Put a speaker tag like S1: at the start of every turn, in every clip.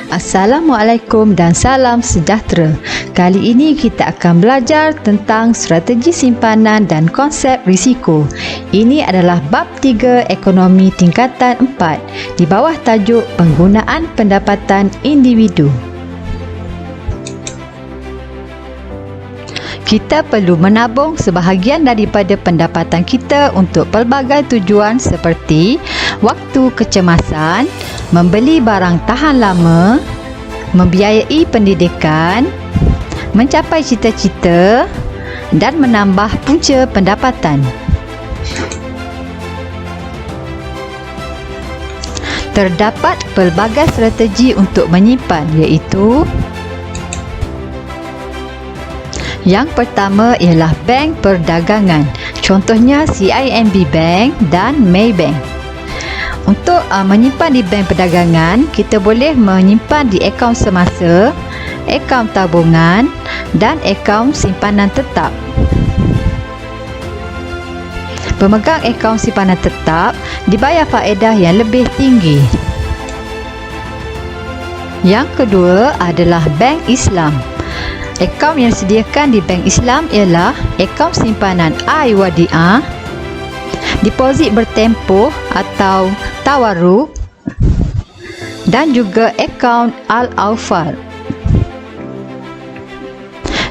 S1: Assalamualaikum dan salam sejahtera. Kali ini kita akan belajar tentang strategi simpanan dan konsep risiko. Ini adalah bab 3 ekonomi tingkatan 4 di bawah tajuk penggunaan pendapatan individu. Kita perlu menabung sebahagian daripada pendapatan kita untuk pelbagai tujuan seperti waktu kecemasan, membeli barang tahan lama, membiayai pendidikan, mencapai cita-cita dan menambah punca pendapatan. Terdapat pelbagai strategi untuk menyimpan, iaitu yang pertama ialah bank perdagangan, contohnya CIMB Bank dan Maybank. Untuk menyimpan di bank perdagangan, kita boleh menyimpan di akaun semasa, akaun tabungan dan akaun simpanan tetap. Pemegang akaun simpanan tetap dibayar faedah yang lebih tinggi. Yang kedua adalah bank Islam. Akaun yang disediakan di bank Islam ialah akaun simpanan Al-Wadi'ah, deposit bertempoh atau tawarruk, dan juga akaun Al-Awfar.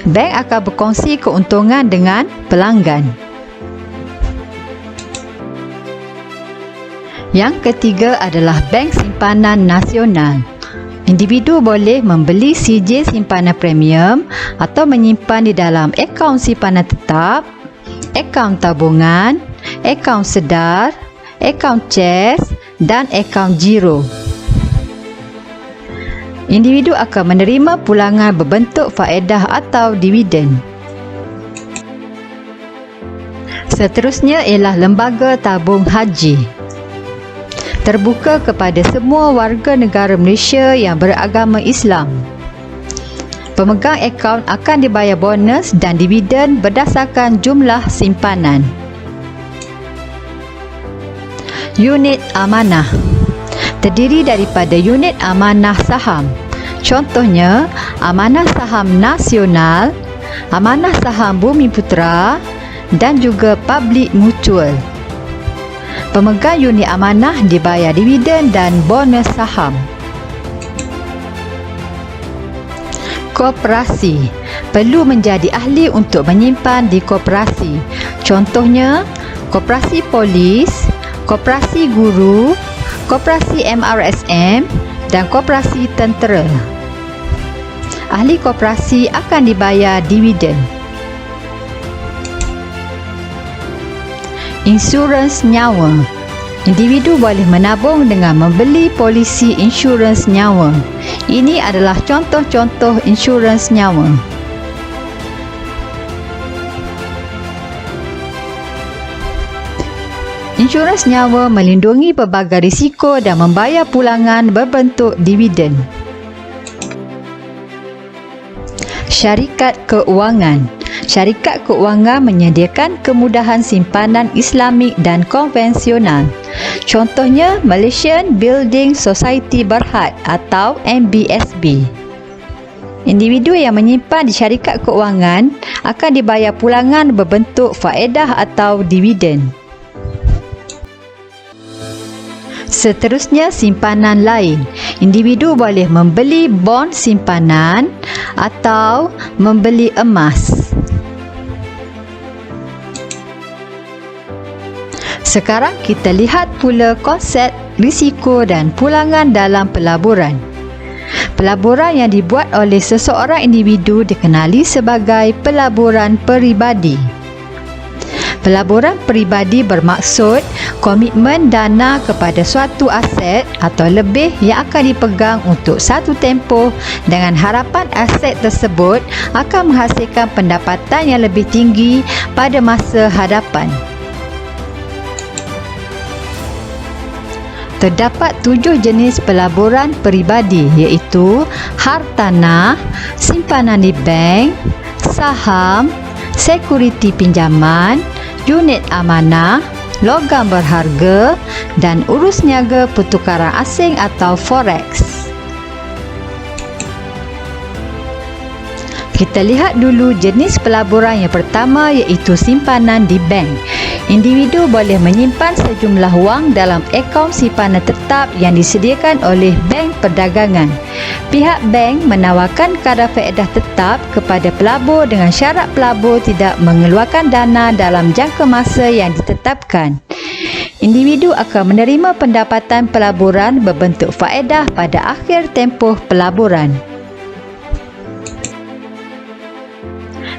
S1: Bank akan berkongsi keuntungan dengan pelanggan. Yang ketiga adalah bank simpanan nasional. Individu boleh membeli CJ simpanan premium atau menyimpan di dalam akaun simpanan tetap, akaun tabungan, akaun sedar, akaun CHESS dan akaun giro. Individu akan menerima pulangan berbentuk faedah atau dividen. Seterusnya ialah lembaga tabung haji. Terbuka kepada semua warga negara Malaysia yang beragama Islam. Pemegang akaun akan dibayar bonus dan dividen berdasarkan jumlah simpanan. Unit amanah terdiri daripada unit amanah saham. Contohnya, amanah saham nasional, amanah saham Bumiputera dan juga public mutual. Pemegang unit amanah dibayar dividen dan bonus saham. Koperasi perlu menjadi ahli untuk menyimpan di koperasi. Contohnya, koperasi polis, koperasi guru, koperasi MRSM dan koperasi tentera. Ahli koperasi akan dibayar dividen. Insurans nyawa. Individu boleh menabung dengan membeli polisi insurans nyawa. Ini adalah contoh-contoh insurans nyawa. Insurans nyawa melindungi pelbagai risiko dan membayar pulangan berbentuk dividen. Syarikat keuangan. Syarikat keuangan menyediakan kemudahan simpanan Islamik dan konvensional. Contohnya, Malaysian Building Society Berhad atau MBSB. Individu yang menyimpan di syarikat keuangan akan dibayar pulangan berbentuk faedah atau dividen. Seterusnya, simpanan lain. Individu boleh membeli bond simpanan atau membeli emas. Sekarang kita lihat pula konsep risiko dan pulangan dalam pelaburan. Pelaburan yang dibuat oleh seseorang individu dikenali sebagai pelaburan peribadi. Pelaburan peribadi bermaksud komitmen dana kepada suatu aset atau lebih yang akan dipegang untuk satu tempoh dengan harapan aset tersebut akan menghasilkan pendapatan yang lebih tinggi pada masa hadapan. Terdapat 7 jenis pelaburan peribadi, iaitu hartanah, simpanan di bank, saham, sekuriti pinjaman, unit amanah, logam berharga dan urus niaga pertukaran asing atau forex. Kita lihat dulu jenis pelaburan yang pertama, iaitu simpanan di bank. Individu boleh menyimpan sejumlah wang dalam akaun simpanan tetap yang disediakan oleh bank perdagangan. Pihak bank menawarkan kadar faedah tetap kepada pelabur dengan syarat pelabur tidak mengeluarkan dana dalam jangka masa yang ditetapkan. Individu akan menerima pendapatan pelaburan berbentuk faedah pada akhir tempoh pelaburan.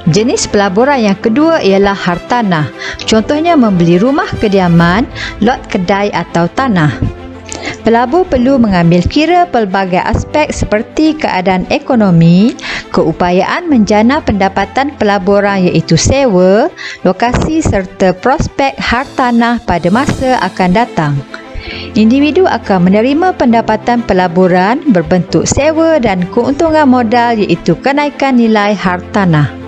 S1: Jenis pelaburan yang kedua ialah hartanah. Contohnya membeli rumah kediaman, lot kedai atau tanah. Pelabur perlu mengambil kira pelbagai aspek seperti keadaan ekonomi, keupayaan menjana pendapatan pelaburan iaitu sewa, lokasi serta prospek hartanah pada masa akan datang. Individu akan menerima pendapatan pelaburan berbentuk sewa dan keuntungan modal iaitu kenaikan nilai hartanah.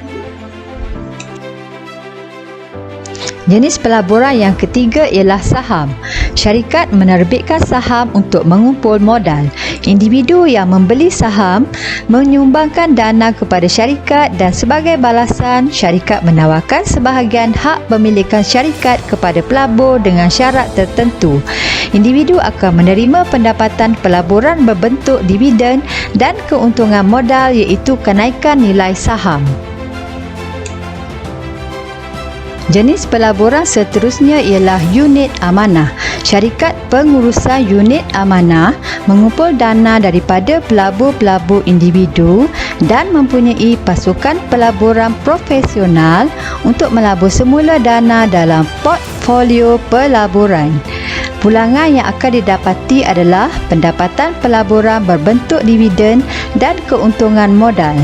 S1: Jenis pelaburan yang ketiga ialah saham. Syarikat menerbitkan saham untuk mengumpul modal. Individu yang membeli saham menyumbangkan dana kepada syarikat dan sebagai balasan, syarikat menawarkan sebahagian hak pemilikan syarikat kepada pelabur dengan syarat tertentu. Individu akan menerima pendapatan pelaburan berbentuk dividen dan keuntungan modal iaitu kenaikan nilai saham. Jenis pelaburan seterusnya ialah unit amanah. Syarikat pengurusan unit amanah mengumpul dana daripada pelabur-pelabur individu dan mempunyai pasukan pelaburan profesional untuk melabur semula dana dalam portfolio pelaburan. Pulangan yang akan didapati adalah pendapatan pelaburan berbentuk dividen dan keuntungan modal.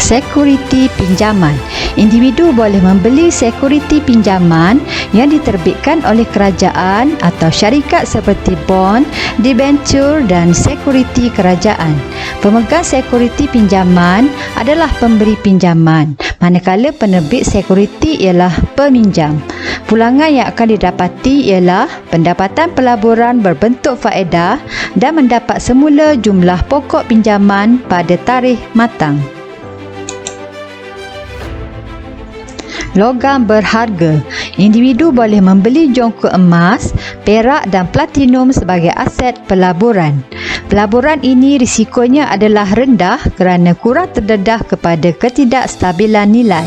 S1: Sekuriti pinjaman. Individu boleh membeli sekuriti pinjaman yang diterbitkan oleh kerajaan atau syarikat seperti bond, debentur dan sekuriti kerajaan. Pemegang sekuriti pinjaman adalah pemberi pinjaman, manakala penerbit sekuriti ialah peminjam. Pulangan yang akan didapati ialah pendapatan pelaburan berbentuk faedah dan mendapat semula jumlah pokok pinjaman pada tarikh matang. Logam berharga. Individu boleh membeli jongkok emas, perak dan platinum sebagai aset pelaburan. Pelaburan ini risikonya adalah rendah kerana kurang terdedah kepada ketidakstabilan nilai.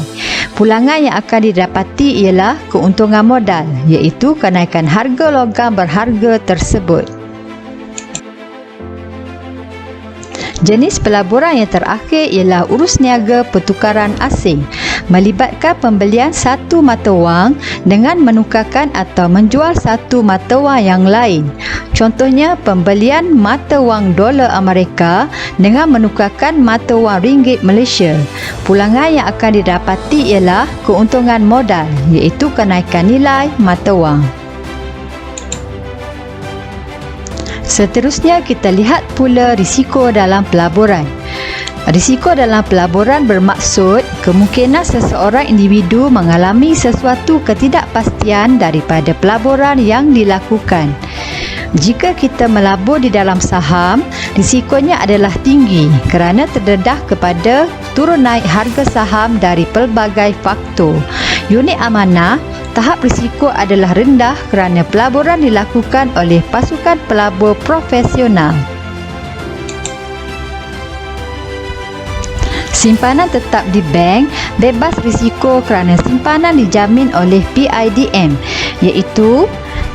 S1: Pulangan yang akan didapati ialah keuntungan modal, iaitu kenaikan harga logam berharga tersebut. Jenis pelaburan yang terakhir ialah urus niaga pertukaran asing, melibatkan pembelian satu mata wang dengan menukarkan atau menjual satu mata wang yang lain. Contohnya pembelian mata wang dolar Amerika dengan menukarkan mata wang ringgit Malaysia. Pulangan yang akan didapati ialah keuntungan modal, iaitu kenaikan nilai mata wang. Seterusnya kita lihat pula risiko dalam pelaburan. Risiko dalam pelaburan bermaksud kemungkinan seseorang individu mengalami sesuatu ketidakpastian daripada pelaburan yang dilakukan. Jika kita melabur di dalam saham, risikonya adalah tinggi kerana terdedah kepada turun naik harga saham dari pelbagai faktor. Unit amanah, tahap risiko adalah rendah kerana pelaburan dilakukan oleh pasukan pelabur profesional. Simpanan tetap di bank bebas risiko kerana simpanan dijamin oleh PIDM, iaitu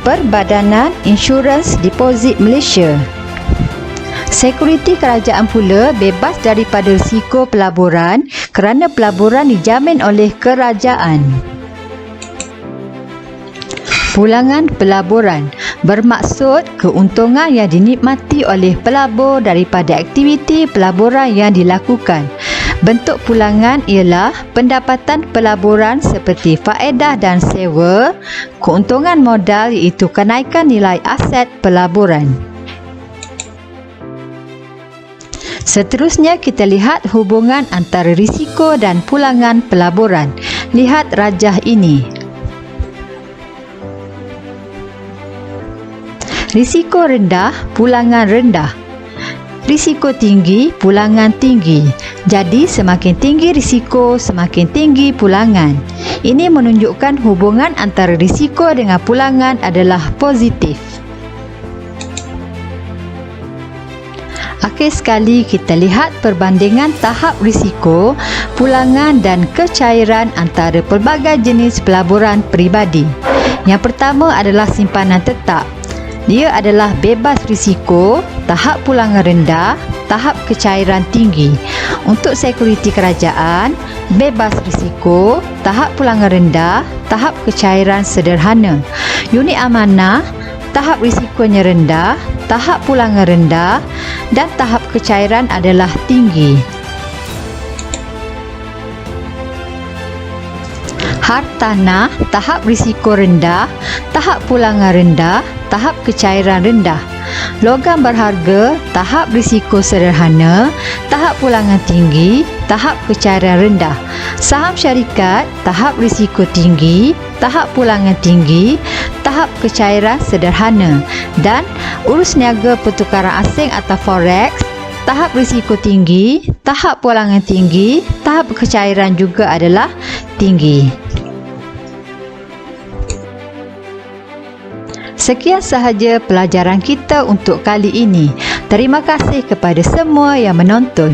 S1: Perbadanan Insurans Deposit Malaysia. Sekuriti kerajaan pula bebas daripada risiko pelaburan kerana pelaburan dijamin oleh kerajaan. Pulangan pelaburan bermaksud keuntungan yang dinikmati oleh pelabur daripada aktiviti pelaburan yang dilakukan. Bentuk pulangan ialah pendapatan pelaburan seperti faedah dan sewa, keuntungan modal iaitu kenaikan nilai aset pelaburan. Seterusnya kita lihat hubungan antara risiko dan pulangan pelaburan. Lihat rajah ini. Risiko rendah, pulangan rendah. Risiko tinggi, pulangan tinggi. Jadi semakin tinggi risiko, semakin tinggi pulangan. Ini menunjukkan hubungan antara risiko dengan pulangan adalah positif. Akhir sekali, kita lihat perbandingan tahap risiko, pulangan dan kecairan antara pelbagai jenis pelaburan peribadi. Yang pertama adalah simpanan tetap. Dia adalah bebas risiko, tahap pulangan rendah, tahap kecairan tinggi. Untuk sekuriti kerajaan, bebas risiko, tahap pulangan rendah, tahap kecairan sederhana. Unit amanah, tahap risikonya rendah, tahap pulangan rendah dan tahap kecairan adalah tinggi. Hartanah, tahap risiko rendah, tahap pulangan rendah, tahap kecairan rendah. Logam berharga, tahap risiko sederhana, tahap pulangan tinggi, tahap kecairan rendah. Saham syarikat, tahap risiko tinggi, tahap pulangan tinggi, tahap kecairan sederhana. Dan urus niaga pertukaran asing atau forex, tahap risiko tinggi, tahap pulangan tinggi, tahap kecairan juga adalah tinggi. Sekian sahaja pelajaran kita untuk kali ini. Terima kasih kepada semua yang menonton.